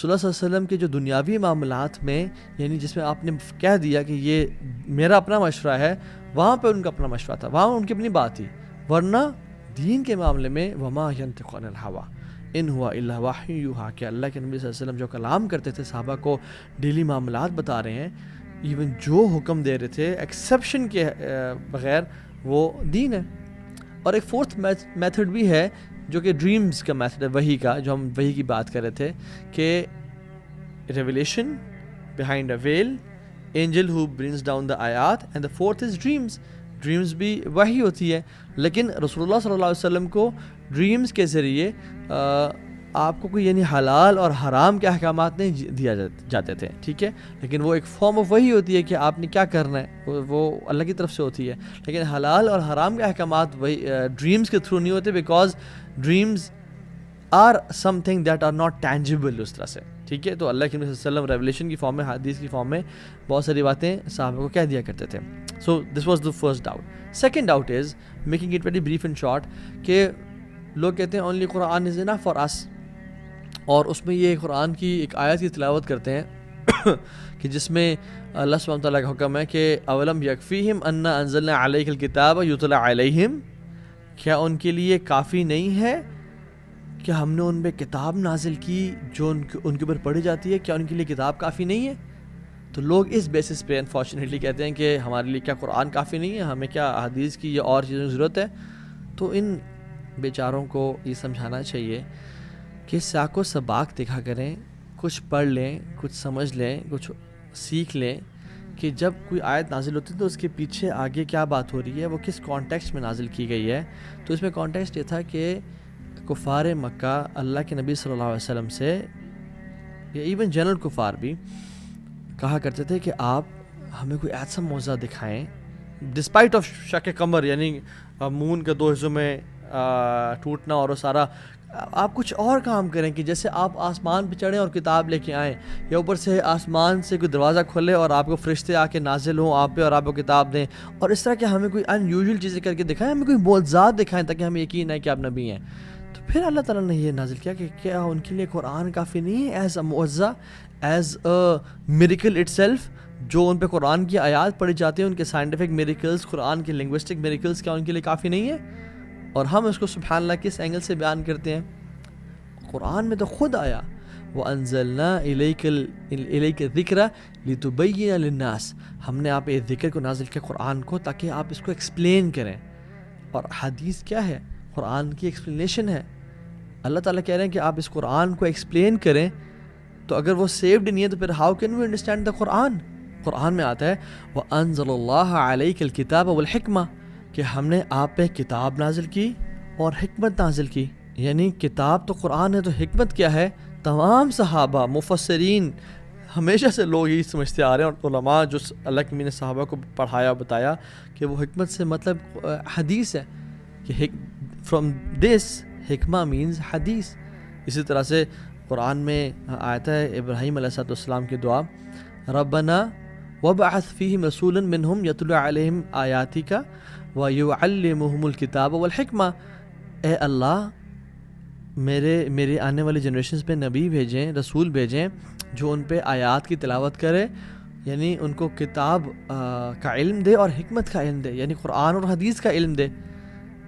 رسول اللہ صلی اللہ علیہ وسلم کے جو دنیاوی معاملات میں یعنی جس میں آپ نے کہہ دیا کہ یہ میرا اپنا مشورہ ہے، وہاں پہ ان کا اپنا مشورہ تھا، وہاں ان کی اپنی بات تھی. ورنہ دین کے معاملے میں وما ینطق عن الہوا ان ہوا الا وحی یوحی، کہ اللہ کے نبی صلی اللہ علیہ وسلم جو کلام کرتے تھے صحابہ کو ڈیلی معاملات بتا رہے ہیں، ایون جو حکم دے رہے تھے ایکسیپشن کے بغیر، وہ دین ہے. اور ایک فورتھ میتھڈ بھی ہے جو کہ ڈریمز کا میتھڈ ہے، وحی کا، جو ہم وحی کی بات کر رہے تھے کہ revelation behind a veil, angel who brings down the ayat, and the fourth is dreams. Dreams بھی وحی ہوتی ہے، لیکن رسول اللہ صلی اللہ علیہ وسلم کو ڈریمز کے ذریعے آپ کو کوئی یعنی حلال اور حرام کے احکامات نہیں دیا جاتے تھے، ٹھیک ہے، لیکن وہ ایک فارم آف وحی ہوتی ہے کہ آپ نے کیا کرنا ہے، وہ اللہ کی طرف سے ہوتی ہے. لیکن حلال اور حرام کے احکامات وہی ڈریمز کے تھرو نہیں ہوتے، because dreams are something that are not tangible اس طرح سے، ٹھیک ہے. تو اللہ کے نبی صلی اللہ علیہ وسلم ریولیشن کی فارم میں، حدیث کی فارم میں بہت ساری باتیں صحابہ کو کہہ دیا کرتے تھے. So this was the first doubt. Second doubt is making it very brief and short, کہ لوگ کہتے ہیں only Quran is enough for اس، اور اس میں یہ قرآن کی ایک آیت کی تلاوت کرتے ہیں کہ جس میں اللہ سبحانہ وتعالیٰ کا حکم ہے کہ اولم یکفیہم انا انزلنا علیک الکتاب یتلی علیہم، کیا ان کے لیے کافی نہیں ہے کہ ہم نے ان پہ کتاب نازل کی جو ان کے اوپر پڑھی جاتی ہے، کیا ان کے لیے کتاب کافی نہیں ہے؟ تو لوگ اس بیسس پہ انفارچونیٹلی کہتے ہیں کہ ہمارے لیے کیا قرآن کافی نہیں ہے، ہمیں کیا حدیث کی یا اور چیزوں کی ضرورت ہے. تو ان بیچاروں کو یہ سمجھانا چاہیے کہ ساق و سباق دیکھا کریں، کچھ پڑھ لیں، کچھ سمجھ لیں، کچھ سیکھ لیں کہ جب کوئی آیت نازل ہوتی ہے تو اس کے پیچھے آگے کیا بات ہو رہی ہے، وہ کس کانٹیکسٹ میں نازل کی گئی ہے. تو اس میں کانٹیکسٹ یہ تھا کہ کفار مکہ اللہ کے نبی صلی اللہ علیہ وسلم سے، یا ایون جنرل کفار بھی کہا کرتے تھے کہ آپ ہمیں کوئی ایسا معجزہ دکھائیں ڈسپائٹ آف شک قمر، یعنی مون کے 2 حصوں میں ٹوٹنا اور وہ سارا، آپ کچھ اور کام کریں کہ جیسے آپ آسمان پہ چڑھیں اور کتاب لے کے آئیں، یا اوپر سے آسمان سے کوئی دروازہ کھولے اور آپ کو فرشتے آ کے نازل ہوں آپ پہ اور آپ کو کتاب دیں، اور اس طرح کہ ہمیں کوئی ان یوزول چیزیں کر کے دکھائیں، ہمیں کوئی معجزات دکھائیں تاکہ ہمیں یقین ہے کہ آپ نبی ہیں. تو پھر اللہ تعالیٰ نے یہ نازل کیا کہ کیا ان کے لیے قرآن کافی نہیں ہے ایز اے معجزہ، as a miracle it self, جو ان پہ قرآن کی آیات پڑھی جاتی ہیں، ان کے سائنٹیفک میریکلز، قرآن کے لنگوسٹک میریکلز، کیا ان کے لیے کافی نہیں ہے؟ اور ہم اس کو سبحان اللہ کس اینگل سے بیان کرتے ہیں؟ قرآن میں تو خود آیا وَأَنزَلْنَا إِلَيْكَ الذِّكْرَ لِتُبَيِّنَ لِلنَّاسِ، ہم نے آپ اس ذکر کو نازل کیا قرآن کو تاکہ آپ اس کو ایکسپلین کریں. اور حدیث کیا ہے؟ قرآن کی ایکسپلینیشن ہے. اللہ تعالیٰ کہہ رہے ہیں کہ آپ اس قرآن کو ایکسپلین کریں، تو اگر وہ سیوڈ نہیں ہے تو پھر how can we understand the Quran? قرآن میں آتا ہے وَأَنزَلَ اللَّهَ عَلَيْكَ الْكِتَابَ وَالْحِكْمَةَ، کہ ہم نے آپ پہ کتاب نازل کی اور حکمت نازل کی. یعنی کتاب تو قرآن ہے، تو حکمت کیا ہے؟ تمام صحابہ، مفسرین، ہمیشہ سے لوگ یہی سمجھتے آ رہے ہیں، اور علماء جو اللہ کے نے صحابہ کو پڑھایا بتایا کہ وہ حکمت سے مطلب حدیث ہے، کہ فرام دس حکمہ مینز حدیث. اسی طرح سے قرآن میں آیت ہے ابراہیم علیہ السلام کی دعا، ربنا وابعث فیہم رسولا منہم یتلو علیہم آیاتک ویعلمہم الکتاب والحکمہ، اے اللہ میرے آنے والی جنریشنز پہ نبی بھیجیں، رسول بھیجیں جو ان پہ آیات کی تلاوت کرے، یعنی ان کو کتاب کا علم دے اور حکمت کا علم دے، یعنی قرآن اور حدیث کا علم دے.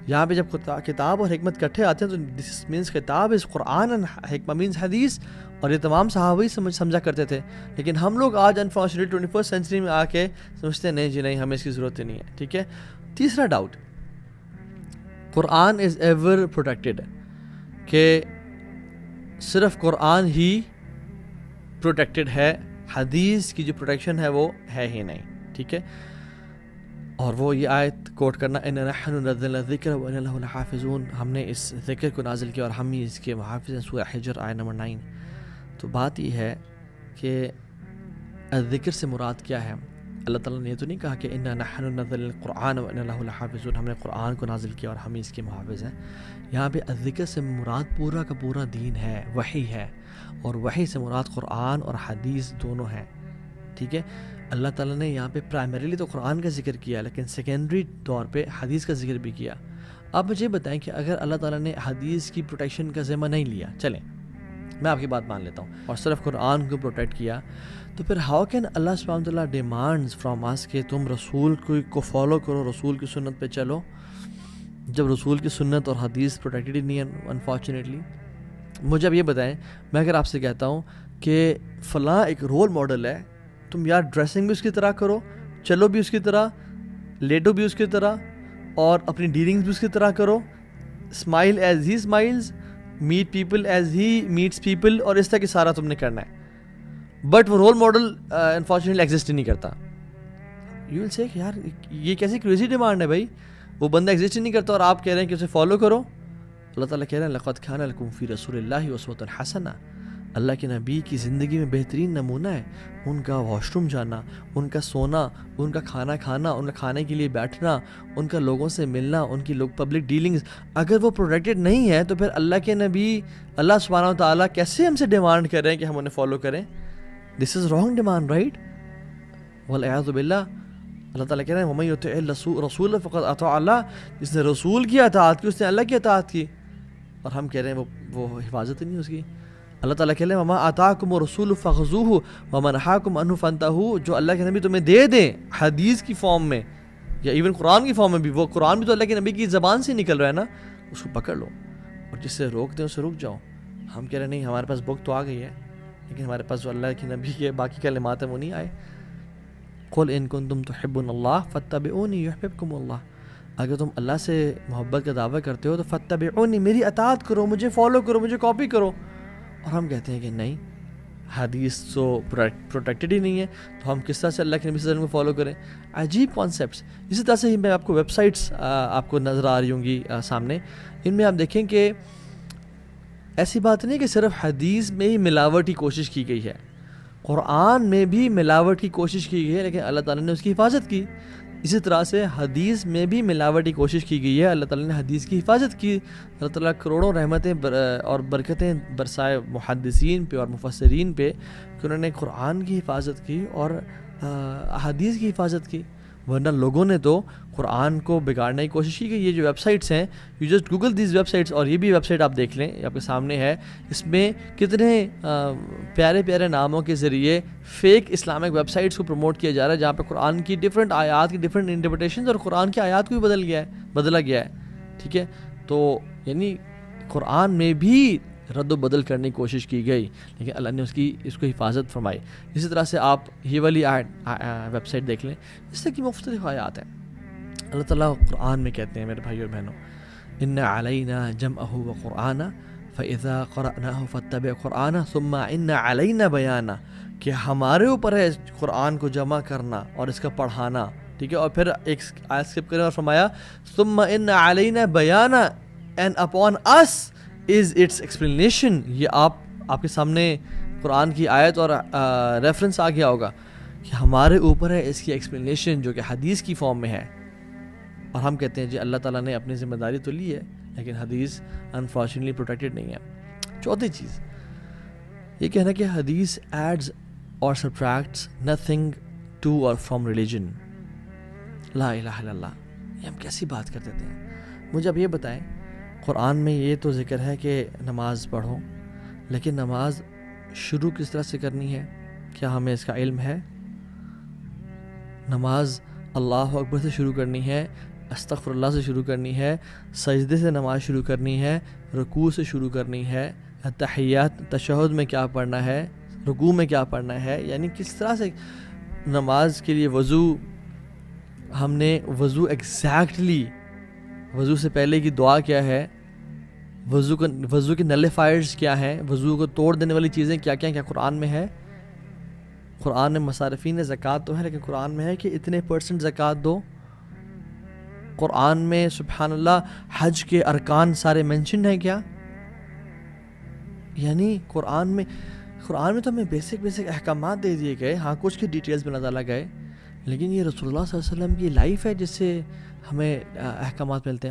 یہاں پہ جب کتاب اور حکمت کٹھے آتے ہیں تو دس مینس کتاب از قرآن اینڈ حکمہ مینس حدیث، اور یہ تمام صحابہ ہی سمجھا کرتے تھے. لیکن ہم لوگ آج انفارچونیٹلی 21st سینچری میں آ کے سمجھتے ہیں نہیں جی نہیں، ہمیں اس کی ضرورت ہی نہیں ہے. ٹھیک ہے. تیسرا doubt, Quran is ever protected, کہ صرف قرآن ہی پروٹیکٹیڈ ہے، حدیث کی جو پروٹیکشن ہے وہ ہے ہی نہیں. ٹھیک ہے. اور وہ یہ آیت کوٹ کرنا اِنَّا نَحْنُ نَزَّلْنَا الذِّكْرَ وَإِنَّا لَهُ لَحَافِظُونَ، ہم نے اس ذکر کو نازل کیا اور ہم ہی اس کے محافظ ہیں. سورہ حجر آیت نمبر 9. تو بات یہ ہے کہ ذکر سے مراد کیا ہے؟ اللہ تعالیٰ نے یہ تو نہیں کہا کہ اِنَّا نَحْنُ نَزَّلْنَا الْقُرْآنَ وَإِنَّا لَهُ لَحَافِظُونَ، ہم نے قرآن کو نازل کیا اور ہم ہی اس کے محافظ ہیں. یہاں پہ ذکر سے مراد پورا کا پورا دین ہے، وحی ہے، اور وحی سے مراد قرآن اور حدیث دونوں ہیں. ٹھیک ہے. اللہ تعالیٰ نے یہاں پہ پرائمریلی تو قرآن کا ذکر کیا، لیکن سیکنڈری طور پہ حدیث کا ذکر بھی کیا. آپ مجھے بتائیں کہ اگر اللہ تعالیٰ نے حدیث کی پروٹیکشن کا ذمہ نہیں لیا، چلیں میں آپ کی بات مان لیتا ہوں اور صرف قرآن کو پروٹیکٹ کیا, تو پھر ہاؤ کین اللہ سبحانہ وتعالیٰ ڈیمانڈز فرام اس کہ تم رسول کو فالو کرو, رسول کی سنت پہ چلو, جب رسول کی سنت اور حدیث پروٹیکٹڈ ہی نہیں ہے انفارچونیٹلی. مجھے اب یہ بتائیں, میں اگر آپ سے کہتا ہوں کہ فلاں ایک رول ماڈل ہے, تم یار ڈریسنگ بھی اس کی طرح کرو, چلو بھی اس کی طرح, لیٹو بھی اس کی طرح, اور اپنی ڈیلنگز بھی اس کی طرح کرو, smile as he smiles, meet people as he meets people, اور اس طرح کی سارا تم نے کرنا ہے. بٹ وہ رول ماڈل انفارچونیٹلی ایگزسٹ ہی نہیں کرتا. یو ول سے کہ یار یہ کیسی کریزی ڈیمانڈ ہے بھائی, وہ بندہ ایگزسٹ ہی نہیں کرتا اور آپ کہہ رہے ہیں کہ اسے فالو کرو. اللہ تعالیٰ کہہ رہے ہیں لقد کان لکم فی رسول اللہ اسوۃ حسنہ, اللہ کے نبی کی زندگی میں بہترین نمونہ ہے. ان کا واش روم جانا, ان کا سونا, ان کا کھانا کھانا, ان کا کھانے کے لیے بیٹھنا, ان کا لوگوں سے ملنا, ان کی پبلک ڈیلنگز, اگر وہ پروٹیکٹڈ نہیں ہے تو پھر اللہ کے نبی اللہ سبحانہ و تعالیٰ کیسے ہم سے ڈیمانڈ کر رہے ہیں کہ ہم انہیں فالو کریں؟ دس از رانگ ڈیمانڈ, رائٹ؟ والعیاذ باللہ. اللہ تعالیٰ کہہ رہے ہیں وَمَن یُطِعِ الرَّسُولَ فَقَدْ أَطَاعَ اللَّهَ, جس نے رسول کی اطاعت کی اس نے اللہ کی اطاعت کی. اور ہم کہہ رہے ہیں وہ حفاظت ہی نہیں اس کی. اللہ تعالیٰ کہہ رہے ہیں وَمَا آتَاكُمُ الرَّسُولُ فَخُذُوهُ وَمَا نَهَاكُمْ عَنْهُ فَانْتَهُوا, جو اللہ کے نبی تمہیں دے دیں حدیث کی فارم میں یا ایون قرآن کی فارم میں بھی, وہ قرآن بھی تو اللہ کے نبی کی زبان سے نکل رہا ہے نا, اس کو پکڑ لو, اور جس سے روک دیں اسے رک جاؤ. ہم کہہ رہے ہیں نہیں, ہمارے پاس بک تو آ گئی ہے لیکن ہمارے پاس جو اللہ کے نبی کے باقی کلمات ہیں وہ نہیں آئے. قُلْ إِن كُنتُمْ تُحِبُّونَ اللَّهَ فَاتَّبِعُونِي يُحْبِبْكُمُ اللَّهُ, اگر تم اللہ سے محبت کا دعویٰ کرتے ہو تو فَاتَّبِعُونِي, میری اطاعت کرو, مجھے فالو کرو, مجھے کاپی کرو. اور ہم کہتے ہیں کہ نہیں, حدیث تو پروٹیکٹڈ ہی نہیں ہے, تو ہم کس طرح سے اللہ کے نبی صلی اللہ علیہ وسلم کو فالو کریں؟ عجیب کانسیپٹس. اسی طرح سے ہی میں آپ کو ویب سائٹس آپ کو نظر آ رہی ہوں گی سامنے, ان میں آپ دیکھیں کہ ایسی بات نہیں کہ صرف حدیث میں ہی ملاوٹ کی کوشش کی گئی ہے, قرآن میں بھی ملاوٹ کی کوشش کی گئی ہے لیکن اللہ تعالیٰ نے اس کی حفاظت کی. اسی طرح سے حدیث میں بھی ملاوٹ کی کوشش کی گئی ہے, اللہ تعالیٰ نے حدیث کی حفاظت کی. اللہ تعالیٰ کروڑوں رحمتیں اور برکتیں برسائے محدثین پہ اور مفسرین پہ کہ انہوں نے قرآن کی حفاظت کی اور احادیث کی حفاظت کی. ورنہ لوگوں نے تو قرآن کو بگاڑنے کی کوشش کی. کہ یہ جو ویب سائٹس ہیں, you just Google these web sites, اور یہ بھی ویب سائٹ آپ دیکھ لیں, آپ کے سامنے ہے, اس میں کتنے پیارے پیارے ناموں کے ذریعے فیک اسلامک ویب سائٹس کو پروموٹ کیا جا رہا ہے, جہاں پہ قرآن کی ڈفرینٹ آیات کی ڈفرینٹ انٹرپریٹیشنز اور قرآن کی آیات کو بھی بدلا گیا ہے. ٹھیک ہے, تو یعنی قرآن میں بھی رد و بدل کرنے کی کوشش کی گئی لیکن اللہ نے اس کو حفاظت فرمائی. اسی طرح سے آپ یہ والی ویب سائٹ دیکھ لیں, اس سے کی مختلف آیات ہیں. اللہ تعالیٰ قرآن میں کہتے ہیں میرے بھائی اور بہنوں, ان علینا جمعہ وقرآنہ فاذا قرأناہ فاتبع قرآنہ ثم ان علینا بیانہ, کہ ہمارے اوپر ہے قرآن کو جمع کرنا اور اس کا پڑھانا. ٹھیک ہے, اور پھر ایک آیت اسکپ کریں اور فرمایا ثم ان علینا بیانہ and upon us is its explanation. یہ آپ کے سامنے قرآن کی آیت اور ریفرنس آ گیا ہوگا کہ ہمارے اوپر ہے اس کی ایکسپلینیشن جو کہ حدیث کی فارم میں ہے. اور ہم کہتے ہیں جی اللہ تعالیٰ نے اپنی ذمہ داری تو لی ہے لیکن حدیث انفارچونیٹلی پروٹیکٹڈ نہیں ہے. چوتھی چیز یہ کہنا کہ حدیث ایڈز اور سبٹریکٹس نتھنگ ٹو اور فرام ریلیجن. لا الہ الا اللہ, یہ ہم کیسی بات کرتے تھے؟ مجھے اب یہ بتائیں, قرآن میں یہ تو ذکر ہے کہ نماز پڑھو, لیکن نماز شروع کس طرح سے کرنی ہے؟ کیا ہمیں اس کا علم ہے؟ نماز اللہ اکبر سے شروع کرنی ہے, استغفر اللہ سے شروع کرنی ہے, سجدے سے نماز شروع کرنی ہے, رکوع سے شروع کرنی ہے, تحیات تشہد میں کیا پڑھنا ہے, رکوع میں کیا پڑھنا ہے, یعنی کس طرح سے نماز کے لیے وضو, ہم نے وضو ایگزیکٹلی, وضو سے پہلے کی دعا کیا ہے, وضو کے نلیفائرز کیا ہیں, وضو کو توڑ دینے والی چیزیں کیا کیا قرآن میں ہے. قرآن میں مصارفین زکوٰۃ تو ہے لیکن قرآن میں ہے کہ اتنے % زکوٰۃ دو. قرآن میں سبحان اللہ حج کے ارکان سارے مینشنڈ ہیں کیا؟ یعنی قرآن میں تو ہمیں بیسک احکامات دے دیے گئے, ہاں کچھ کی ڈیٹیلز میں نہ ڈالا گئے, لیکن یہ رسول اللہ صلی اللہ علیہ وسلم کی لائف ہے جس سے ہمیں احکامات ملتے ہیں.